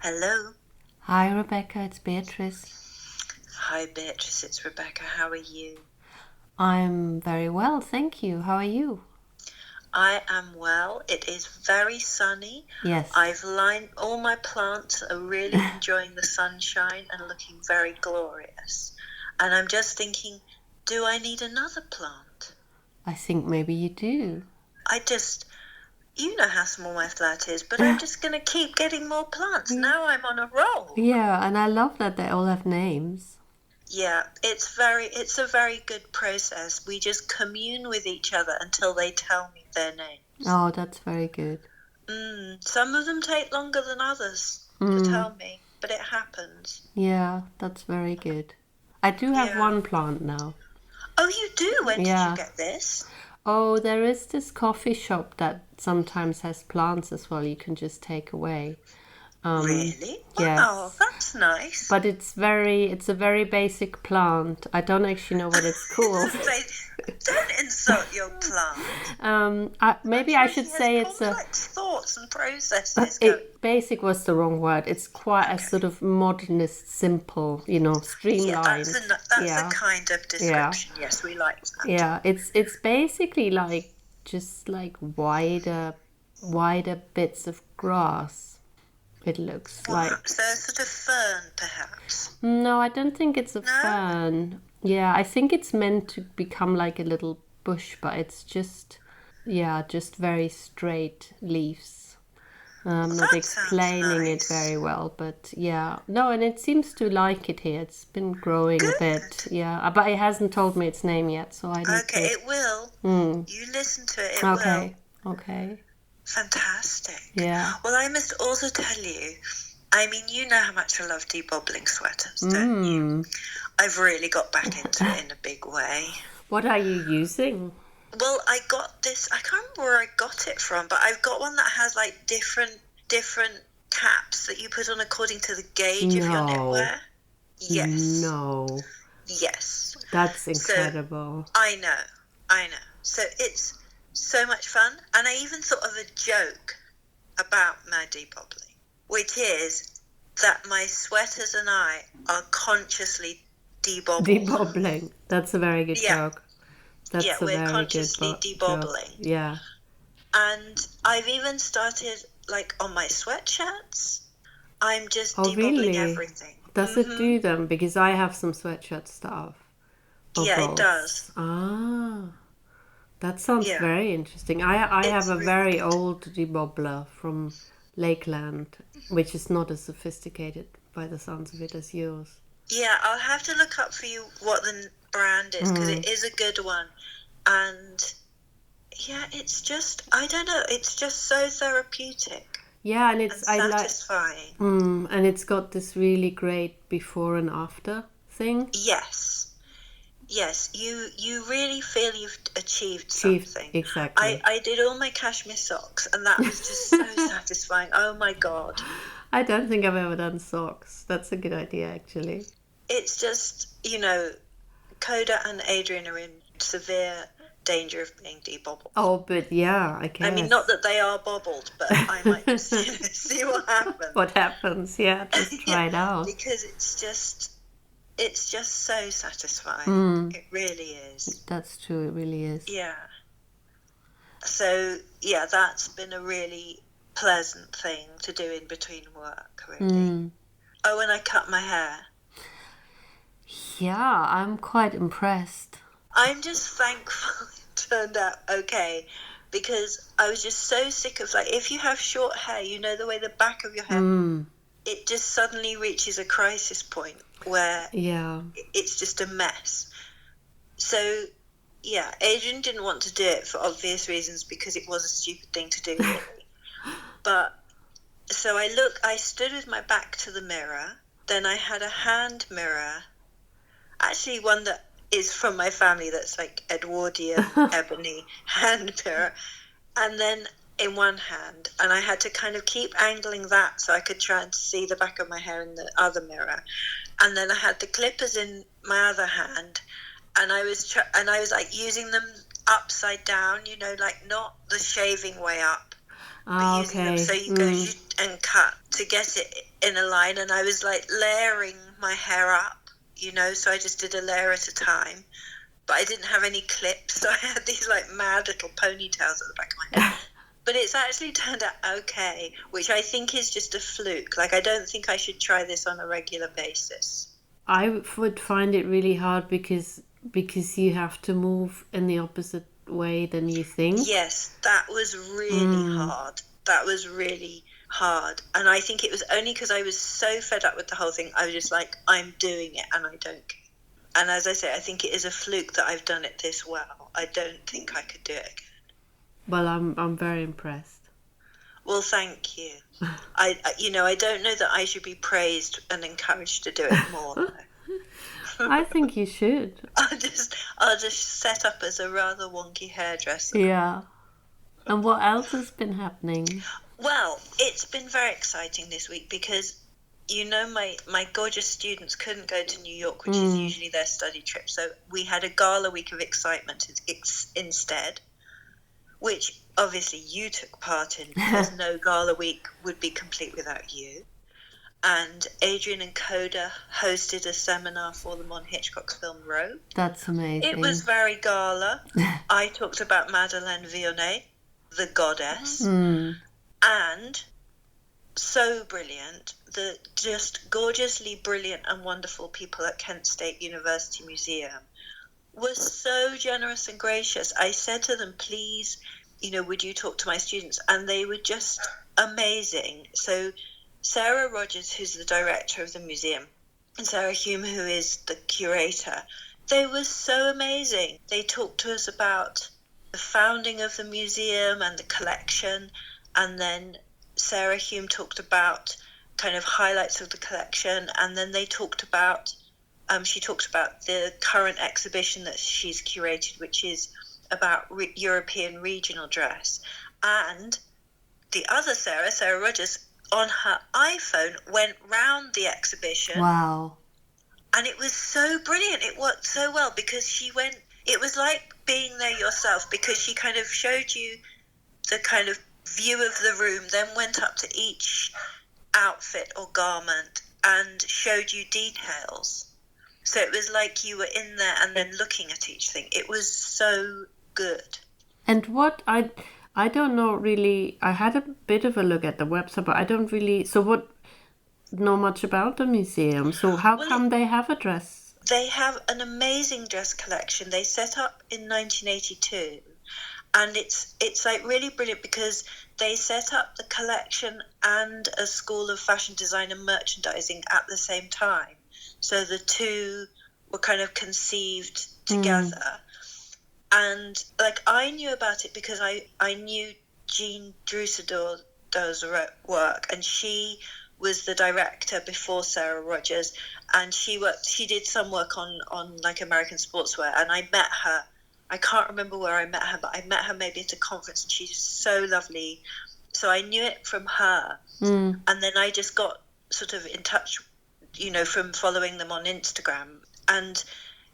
Hello. Hi, Rebecca, it's Beatrice. Hi, Beatrice. It's Rebecca. How are you? I'm very well, thank you. How are you? I am well. It is very sunny. Yes. I've lined all my plants are really enjoying the sunshine and looking very glorious. And I'm just thinking, do I need another plant? I think maybe you do. You know how small my flat is, but I'm just going to keep getting more plants. Now I'm on a roll. Yeah, and I love that they all have names. Yeah, it's a very good process. We just commune with each other until they tell me their names. Oh, that's very good. Some of them take longer than others to tell me, but it happens. Yeah, that's very good. I do have Yeah. one plant now. Oh, you do? When did Yeah. you get this? Oh, there is this coffee shop that sometimes has plants as well you can just take away. Really? Yes. Wow, that's nice. But it's a very basic plant. I don't actually know what it's called. Don't insult your plant. Maybe I should say it's a complex thoughts and processes. Going. basic was the wrong word. It's quite a sort of modernist, simple, streamlined. Yeah, that's a kind of description. Yeah. Yes, we like that. Yeah, it's basically like just like wider bits of grass. It looks like. So a sort of fern, perhaps. No, I don't think it's a fern. Yeah, I think it's meant to become like a little bush, but it's just very straight leaves. I'm not explaining it very well, but yeah. No, and it seems to like it here. It's been growing a bit. Yeah, but it hasn't told me its name yet, so I need to... Okay, it will. You listen to it, it will. Okay. Fantastic. Yeah. Well, I must also tell you, I mean, you know how much I love debobbling sweaters, don't you? I've really got back into it in a big way. What are you using? Well, I got this, I can't remember where I got it from, but I've got one that has like different caps that you put on according to the gauge of your knitwear. Yes. No. Yes. That's incredible. So, I know. So it's so much fun, and I even thought of a joke about my debobbling, which is that my sweaters and I are consciously debobbling. That's a very good joke. We're consciously debobbling. Yeah. And I've even started, like, on my sweatshirts, I'm just debobbling really? everything. Does it do them? Because I have some sweatshirt stuff. Yeah, it does. Ah. That sounds very interesting. I have a very old debobbler from Lakeland, which is not as sophisticated by the sounds of it as yours. Yeah, I'll have to look up for you what the brand is, because it is a good one. And yeah, it's just, I don't know, it's just so therapeutic. Yeah, and it's satisfying. And it's got this really great before and after thing. Yes, you really feel you've achieved something. Exactly. I did all my cashmere socks, and that was just so satisfying. Oh my God. I don't think I've ever done socks. That's a good idea, actually. It's just, Coda and Adrian are in severe danger of being debobbled. Oh, but yeah, I guess. I mean, not that they are bobbled, but I might just see what happens. What happens, yeah, just try it out. Because it's just so satisfying. It really is. That's true, it really is. Yeah. So, yeah, that's been a really pleasant thing to do in between work, really. Oh, and I cut my hair. Yeah, I'm quite impressed. I'm just thankful it turned out okay, because I was just so sick of, like, if you have short hair, the way the back of your hair, it just suddenly reaches a crisis point where it's just a mess. So, yeah, Adrian didn't want to do it for obvious reasons, because it was a stupid thing to do, really. But, so I stood with my back to the mirror, then I had a hand mirror, actually one that is from my family, that's like Edwardian ebony hand mirror, and then in one hand, and I had to kind of keep angling that so I could try and see the back of my hair in the other mirror, and then I had the clippers in my other hand, and I was like using them upside down, like not the shaving way up, Ah, using them. okay. So you go and cut to get it in a line, and I was like layering my hair up, so I just did a layer at a time. But I didn't have any clips, so I had these like mad little ponytails at the back of my head. But it's actually turned out okay, which I think is just a fluke. Like, I don't think I should try this on a regular basis. I would find it really hard because you have to move in the opposite way than you think. Yes, that was really hard. That was really hard. And I think it was only because I was so fed up with the whole thing. I was just like, I'm doing it and I don't care. And as I say, I think it is a fluke that I've done it this well. I don't think I could do it again. Well, I'm very impressed. Well, thank you. I don't know that I should be praised and encouraged to do it more. I think you should. I'll just set up as a rather wonky hairdresser. Yeah. And what else has been happening? Well, it's been very exciting this week because, my gorgeous students couldn't go to New York, which is usually their study trip. So we had a gala week of excitement instead, which obviously you took part in because no gala week would be complete without you. And Adrian and Coda hosted a seminar for them on Hitchcock's film Rope. That's amazing. It was very gala. I talked about Madeleine Vionnet, the goddess, and so brilliant. The just gorgeously brilliant and wonderful people at Kent State University Museum were so generous and gracious. I said to them, please, would you talk to my students? And they were just amazing. So Sarah Rogers, who's the director of the museum, and Sarah Hume, who is the curator, they were so amazing. They talked to us about the founding of the museum and the collection, and then Sarah Hume talked about kind of highlights of the collection, and then they talked about, she talked about the current exhibition that she's curated, which is about European regional dress. And the other Sarah Rogers, on her iPhone, went round the exhibition. Wow. And it was so brilliant. It worked so well because it was like being there yourself, because she kind of showed you the kind of view of the room, then went up to each outfit or garment and showed you details. So it was like you were in there and then looking at each thing. It was so good. And what I don't know really, I had a bit of a look at the website, but I don't really, know much about the museum. So how come they have a dress? They have an amazing dress collection. They set up in 1982. And it's like really brilliant because they set up the collection and a school of fashion design and merchandising at the same time. So the two were kind of conceived together. And like I knew about it because I knew Jean Drusador's work, and she was the director before Sarah Rogers, and she did some work on like American sportswear, and I met her. I can't remember where I met her, but I met her maybe at a conference, and she's so lovely. So I knew it from her. And then I just got sort of in touch, from following them on Instagram. And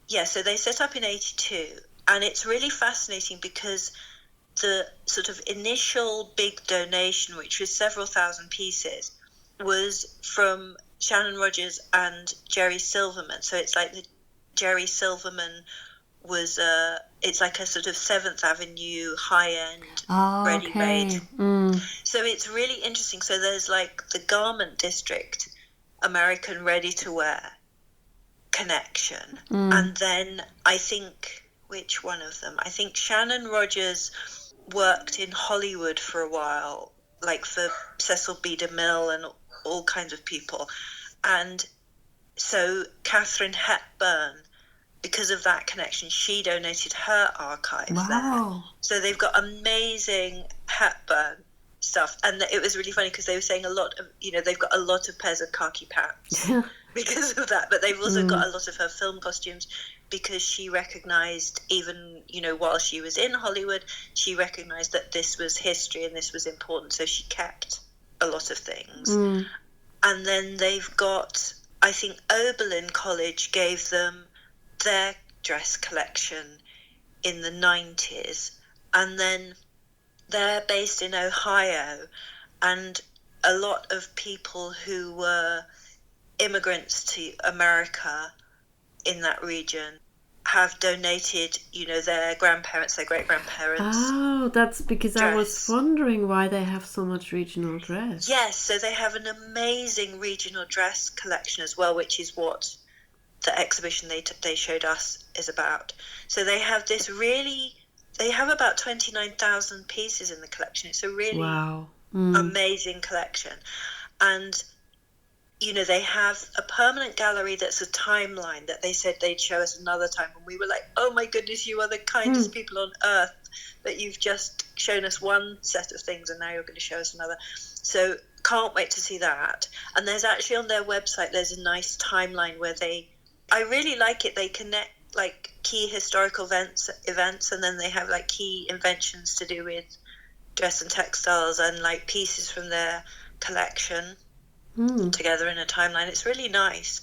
yeah, so they set up in 82. And it's really fascinating because the sort of initial big donation, which was several thousand pieces, was from Shannon Rogers and Jerry Silverman. So it's like the Jerry Silverman was it's like a sort of 7th Avenue high-end ready-made. So it's really interesting. So there's like the garment district, American ready-to-wear connection. And then I think, which one of them? I think Shannon Rogers worked in Hollywood for a while, like for Cecil B. DeMille and all kinds of people. And so Katharine Hepburn, because of that connection, she donated her archive there. So they've got amazing Hepburn stuff. And it was really funny because they were saying a lot of, they've got a lot of pairs of khaki pants because of that. But they've also got a lot of her film costumes because she recognized, even, while she was in Hollywood, she recognized that this was history and this was important. So she kept a lot of things. And then they've got, I think Oberlin College gave them their dress collection in the 90s. And then they're based in Ohio, and a lot of people who were immigrants to America in that region have donated, their grandparents, their great-grandparents. Oh, that's because dress. I was wondering why they have so much regional dress. Yes, so they have an amazing regional dress collection as well, which is what the exhibition they showed us is about. So they have they have about 29,000 pieces in the collection. It's a really amazing collection. And they have a permanent gallery that's a timeline that they said they'd show us another time. And we were like, oh my goodness, you are the kindest people on earth, that you've just shown us one set of things and now you're going to show us another. So can't wait to see that. And there's actually on their website, there's a nice timeline where I really like it. They connect like key historical events, and then they have like key inventions to do with dress and textiles and like pieces from their collection together in a timeline. It's really nice.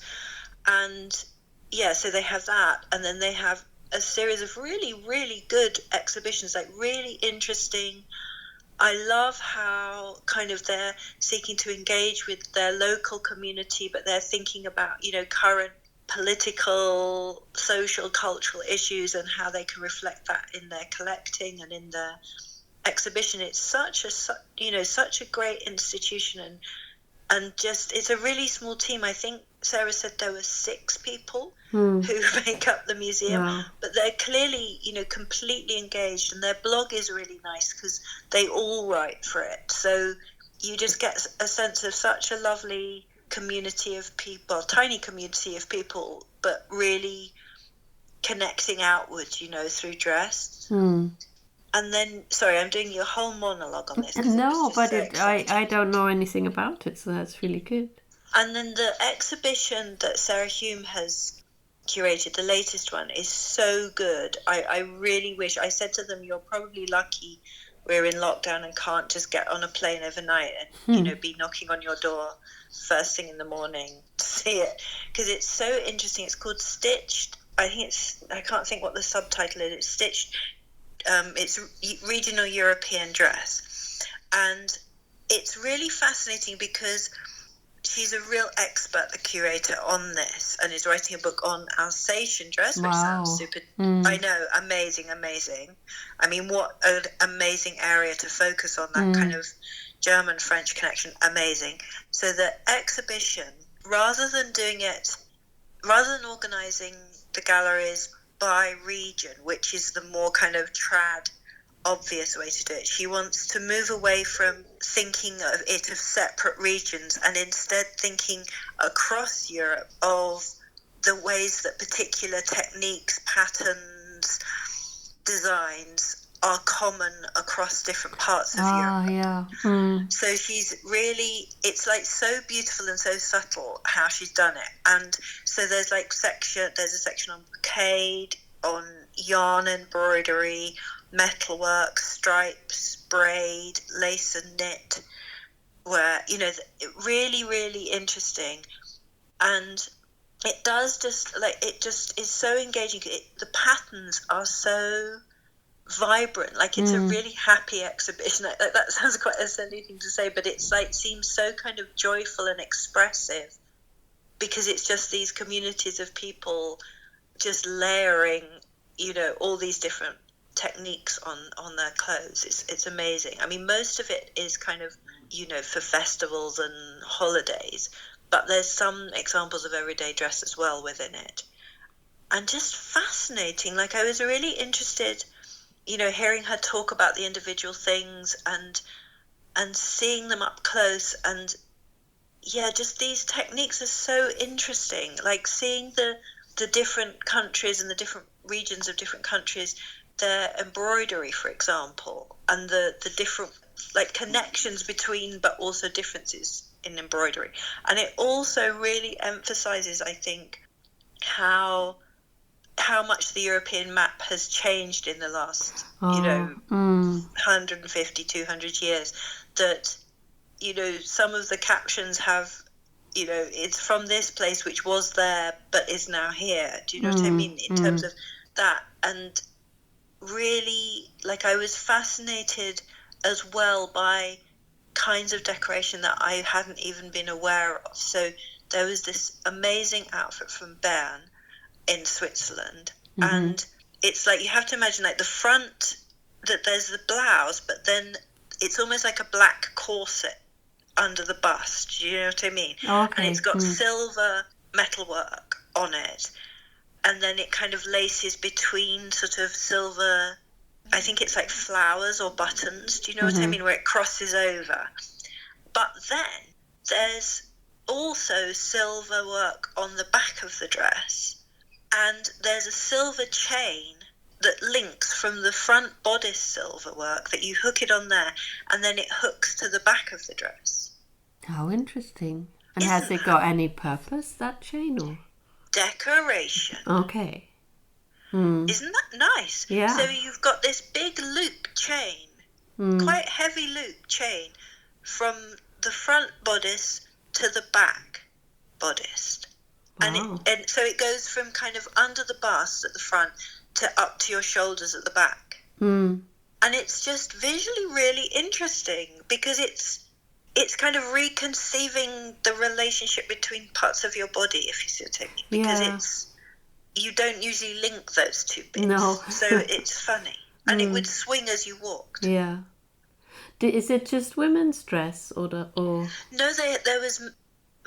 And so they have that, and then they have a series of really, really good exhibitions, like really interesting. I love how kind of they're seeking to engage with their local community, but they're thinking about, current political, social, cultural issues and how they can reflect that in their collecting and in their exhibition. It's such a great institution, and just it's a really small team. I think Sarah said there were 6 people who make up the museum, but they're clearly, completely engaged, and their blog is really nice because they all write for it. So you just get a sense of such a lovely community of people, tiny community of people, but really connecting outwards, through dress. And then, sorry, I'm doing your whole monologue on this. No, but I don't know anything about it, so that's really good. And then the exhibition that Sarah Hume has curated, the latest one, is so good. I really wish, I said to them, you're probably lucky we're in lockdown and can't just get on a plane overnight and, be knocking on your door first thing in the morning to see it. Because it's so interesting. It's called Stitched. I can't think what the subtitle is. It's Stitched. It's regional European dress. And it's really fascinating because she's a real expert, the curator, on this, and is writing a book on Alsatian dress, which sounds super, I know, amazing. I mean, what an amazing area to focus on, that kind of German-French connection, amazing. So the exhibition, rather than organising the galleries by region, which is the more kind of trad, obvious way to do it, she wants to move away from thinking of it of separate regions and instead thinking across Europe of the ways that particular techniques, patterns, designs are common across different parts of Europe. So she's really, it's like so beautiful and so subtle how she's done it. And so there's a section on brocade, on yarn embroidery, metalwork, stripes, braid, lace and knit, where, really, really interesting. And it does it just is so engaging. The patterns are so vibrant, it's a really happy exhibition. That sounds quite a silly thing to say, but it's seems so kind of joyful and expressive because it's just these communities of people just layering, all these different techniques on their clothes. It's amazing. I mean, most of it is kind of, for festivals and holidays, but there's some examples of everyday dress as well within it. And just fascinating. I was really interested, hearing her talk about the individual things and seeing them up close. And just these techniques are so interesting. Seeing the different countries and the different regions of different countries, their embroidery, for example, and the different connections between, but also differences in embroidery. And it also really emphasizes, I think, how much the European map has changed in the last 150, 200 years, that some of the captions have, it's from this place which was there but is now here. Do you know what I mean, in terms of that? And really, I was fascinated as well by kinds of decoration that I hadn't even been aware of. So there was this amazing outfit from Bern in Switzerland, and it's like, you have to imagine, like, the front, that there's the blouse, but then it's almost like a black corset under the bust. Do you know what I mean? Okay. And it's got silver metalwork on it, and then it kind of laces between sort of silver, I think it's like flowers or buttons. Do you know what I mean? Where it crosses over. But then there's also silver work on the back of the dress, and there's a silver chain that links from the front bodice silver work, that you hook it on there, and then it hooks to the back of the dress. How interesting. And has it got any purpose, that chain? Or? Decoration. Okay. Isn't that nice? Yeah. So you've got this big loop chain, quite heavy loop chain, from the front bodice to the back bodice. Wow. And so it goes from kind of under the bust at the front to up to your shoulders at the back. And it's just visually really interesting, because it's kind of reconceiving the relationship between parts of your body, if you see what I mean. Because you don't usually link those two bits. No. So it's funny. And it would swing as you walked. Yeah. Is it just women's dress or? No, there was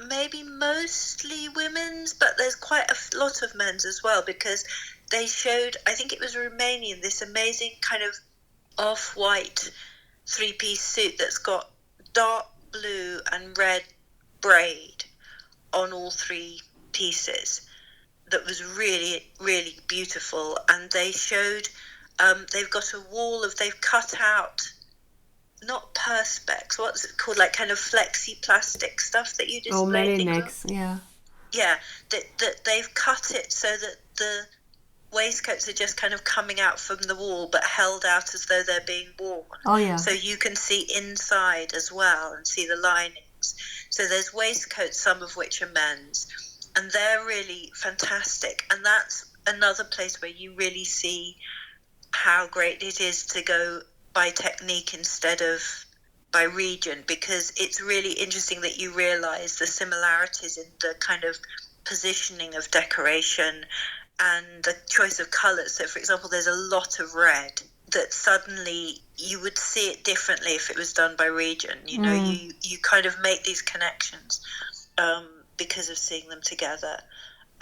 maybe mostly women's, but there's quite a lot of men's as well, because they showed, I think it was Romanian, this amazing kind of off-white three-piece suit that's got dark blue and red braid on all three pieces, that was really, really beautiful. And they showed, they've got a wall of, they've cut out, not perspex, what's it called, like kind of flexi plastic stuff that you display things necks, on. yeah. Yeah, that they've cut it so that the waistcoats are just kind of coming out from the wall, but held out as though they're being worn. Oh, yeah. So you can see inside as well and see the linings. So there's waistcoats, some of which are men's, and they're really fantastic. And that's another place where you really see how great it is to go by technique instead of by region, because it's really interesting that you realize the similarities in the kind of positioning of decoration and the choice of colors. So, for example, there's a lot of red that suddenly you would see it differently if it was done by region. You know, you kind of make these connections because of seeing them together.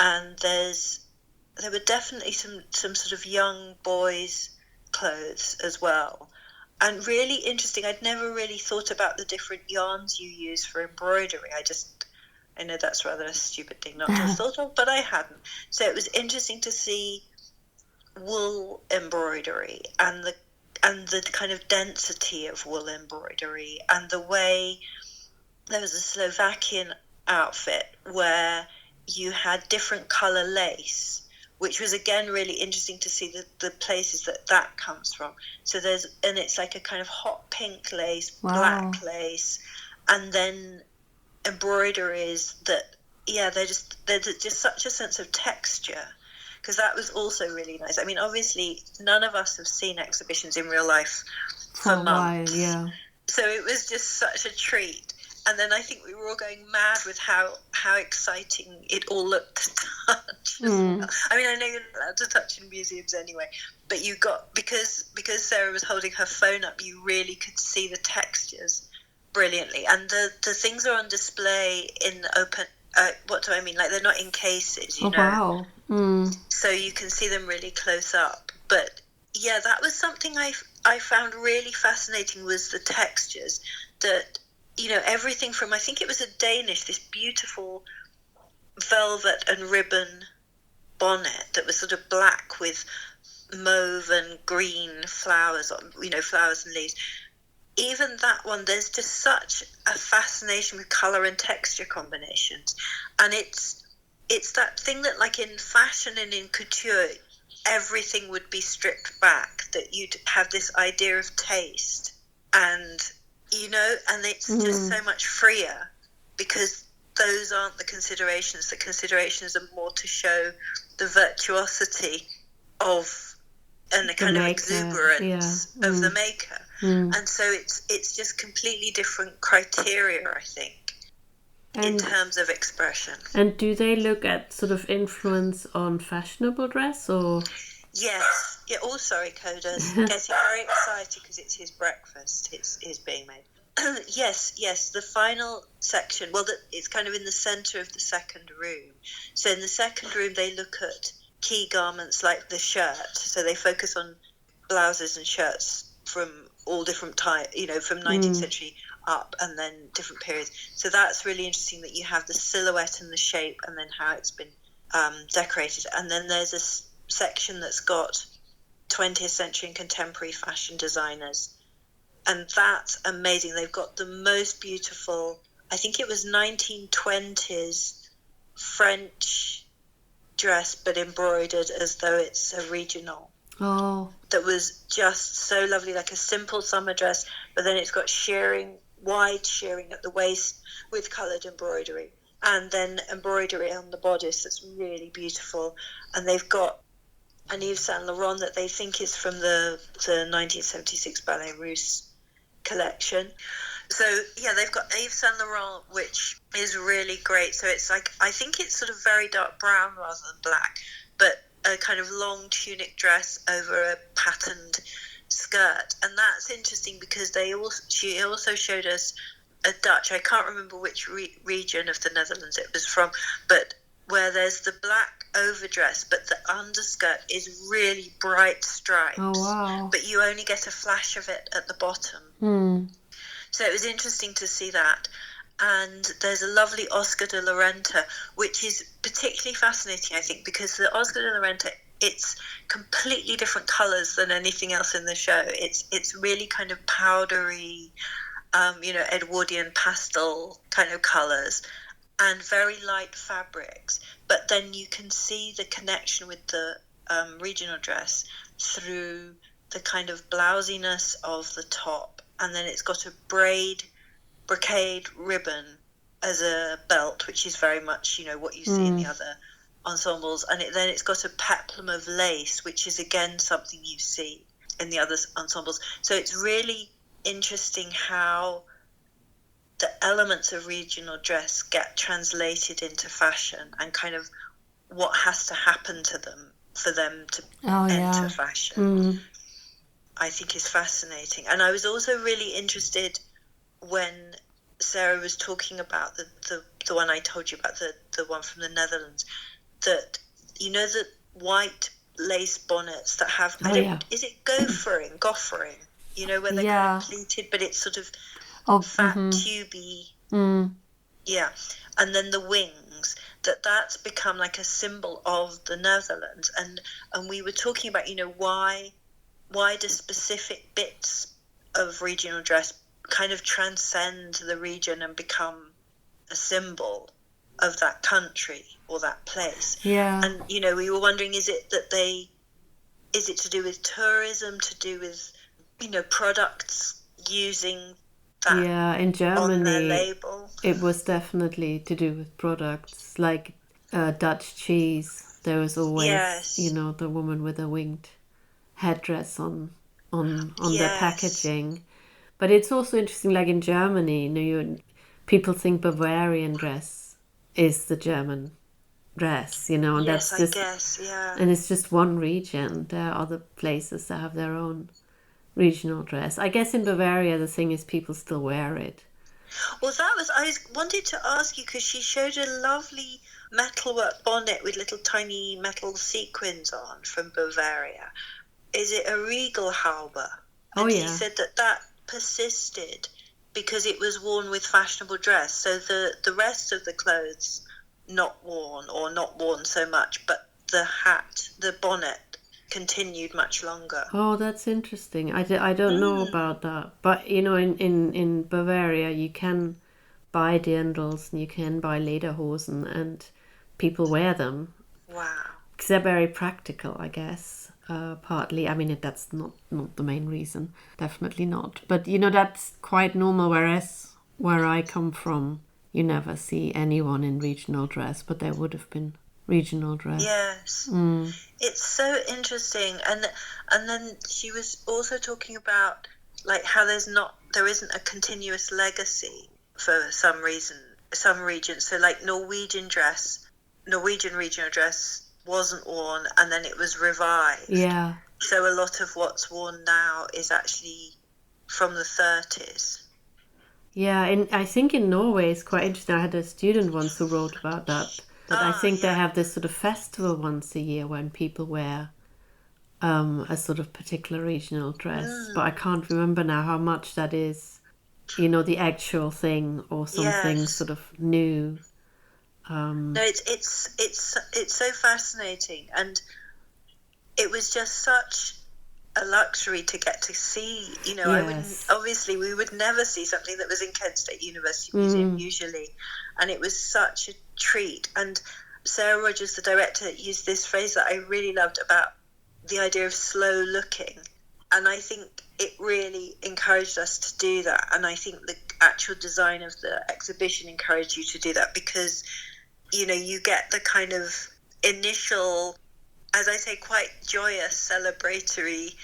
And there were definitely some sort of young boys' clothes as well. And really interesting, I'd never really thought about the different yarns you use for embroidery. I know that's rather a stupid thing not to have thought of, but I hadn't. So it was interesting to see wool embroidery and the kind of density of wool embroidery, and the way there was a Slovakian outfit where you had different colour lace, which was again really interesting to see the places that comes from. So it's like a kind of hot pink lace, black lace, and then embroideries that, there's just such a sense of texture, because that was also really nice. I mean, obviously none of us have seen exhibitions in real life for months. Yeah. So it was just such a treat. And then I think we were all going mad with how exciting it all looked to touch. I mean, I know you're not allowed to touch in museums anyway, but you got, because Sarah was holding her phone up, you really could see the textures brilliantly. And the things are on display in open, what do I mean? Like, they're not in cases, you know. Wow. So you can see them really close up. But yeah, that was something I found really fascinating, was the textures that, you know, everything from, I think it was a Danish, this beautiful velvet and ribbon bonnet that was sort of black with mauve and green flowers on, you know, flowers and leaves. Even that one, there's just such a fascination with colour and texture combinations. And it's that thing that, like, in fashion and in couture, everything would be stripped back, that you'd have this idea of taste, and you know, and it's just so much freer, because those aren't the considerations. The considerations are more to show the virtuosity of, and the kind of exuberance of the maker. And so it's just completely different criteria, I think, in terms of expression. And do they look at sort of influence on fashionable dress, or? Yes. Yeah. Oh, sorry, Coda's getting very excited because it's his breakfast. It's being made. Yes. The final section. Well, it's kind of in the centre of the second room. So in the second room, they look at key garments like the shirt. So they focus on blouses and shirts from all different types. From 19th century up, and then different periods. So that's really interesting that you have the silhouette and the shape, and then how it's been decorated. And then there's a section that's got 20th century and contemporary fashion designers, and that's amazing. They've got the most beautiful, I think it was 1920s French dress, but embroidered as though it's a regional. Oh, that was just so lovely, like a simple summer dress, but then it's got wide shearing at the waist with coloured embroidery, and then embroidery on the bodice that's really beautiful. And they've got an Yves Saint Laurent that they think is from the 1976 Ballet Russe collection. So yeah, they've got Yves Saint Laurent, which is really great. So it's like, I think it's sort of very dark brown rather than black, but a kind of long tunic dress over a patterned skirt. And that's interesting because she also showed us a Dutch, I can't remember which region of the Netherlands it was from, but where there's the black overdress, but the underskirt is really bright stripes. Oh, wow. But you only get a flash of it at the bottom. So it was interesting to see that. And there's a lovely Oscar de la Renta, which is particularly fascinating, I think, because the Oscar de la Renta, it's completely different colours than anything else in the show. It's really kind of powdery, Edwardian pastel kind of colours, and very light fabrics. But then you can see the connection with the regional dress through the kind of blousiness of the top, and then it's got a brocade ribbon as a belt, which is very much, what you see in the other ensembles. And then it's got a peplum of lace, which is again something you see in the other ensembles. So it's really interesting how the elements of regional dress get translated into fashion, and kind of what has to happen to them for them to enter fashion. I think is fascinating. And I was also really interested when Sarah was talking about the one I told you about, the one from the Netherlands, that the white lace bonnets that have is it goffering, where they're kind of pleated, but it's sort of fat tubey, yeah, and then the wings, that's become like a symbol of the Netherlands. And we were talking about why do specific bits of regional dress kind of transcend the region and become a symbol of that country or that place. Yeah. And, we were wondering, is it to do with tourism, to do with, products using that in Germany, on their label? It was definitely to do with products, like Dutch cheese. There was always, the woman with a winged headdress on their packaging. But it's also interesting, like in Germany, people think Bavarian dress is the German dress, and yes, that's just, I guess, yeah. And it's just one region. There are other places that have their own regional dress. I guess in Bavaria, the thing is people still wear it. Well, I wanted to ask you, because she showed a lovely metalwork bonnet with little tiny metal sequins on from Bavaria. Is it a Regalhaube? And he said that persisted because it was worn with fashionable dress. So the rest of the clothes not worn so much, but the hat, the bonnet, continued much longer. Oh, that's interesting. I don't know about that. But, in Bavaria, you can buy dirndls and you can buy lederhosen, and people wear them. Wow. Because they're very practical, I guess. Partly, I mean, that's not the main reason, definitely not. But that's quite normal. Whereas where I come from, you never see anyone in regional dress, but there would have been regional dress. Yes, it's so interesting. And then she was also talking about like how there isn't a continuous legacy for some reason, some regions. So like Norwegian regional dress wasn't worn and then it was revived. Yeah. So a lot of what's worn now is actually from the 30s. Yeah, and I think in Norway it's quite interesting. I had a student once who wrote about that. But I think they have this sort of festival once a year when people wear a sort of particular regional dress. But I can't remember now how much that is, the actual thing or something sort of new. No, it's so fascinating, and it was just such a luxury to get to see. We would never see something that was in Kent State University Museum usually, and it was such a treat. And Sarah Rogers, the director, used this phrase that I really loved about the idea of slow looking, and I think it really encouraged us to do that. And I think the actual design of the exhibition encouraged you to do that, because you get the kind of initial, as I say, quite joyous, celebratory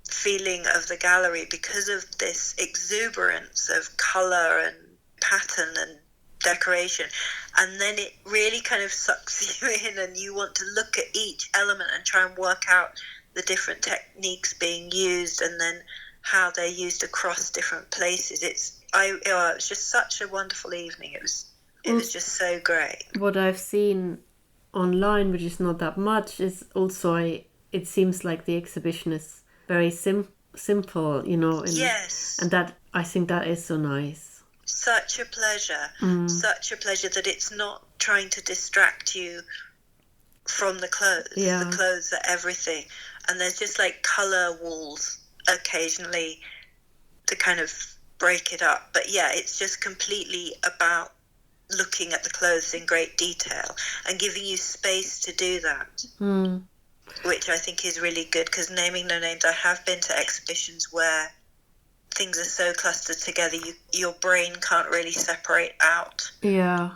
feeling of the gallery because of this exuberance of colour and pattern and decoration. And then it really kind of sucks you in, and you want to look at each element and try and work out the different techniques being used and then how they're used across different places. It was just such a wonderful evening. It was just so great. What I've seen online, which is not that much, is also it seems like the exhibition is very simple, Yes. And that, I think that is so nice. Such a pleasure. Such a pleasure that it's not trying to distract you from the clothes. Yeah. The clothes are everything. And there's just like colour walls occasionally to kind of break it up. But yeah, it's just completely about looking at the clothes in great detail and giving you space to do that, which I think is really good, because naming no names, I have been to exhibitions where things are so clustered together your brain can't really separate out the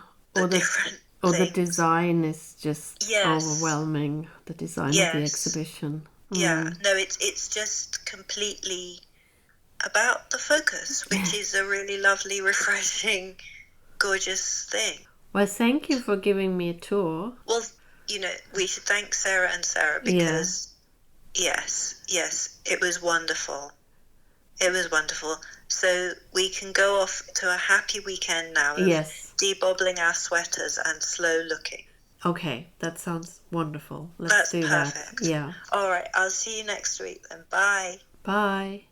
different things. The design is just overwhelming, the design of the exhibition. No, it's just completely about the focus, which is a really lovely, refreshing, gorgeous thing. Well, thank you for giving me a tour. Well, we should thank Sarah and Sarah, because yes, it was wonderful. It was wonderful. So we can go off to a happy weekend now of debobbling our sweaters and slow looking. Okay, that sounds wonderful. Let's do perfect. That. Yeah. All right, I'll see you next week then. Bye. Bye.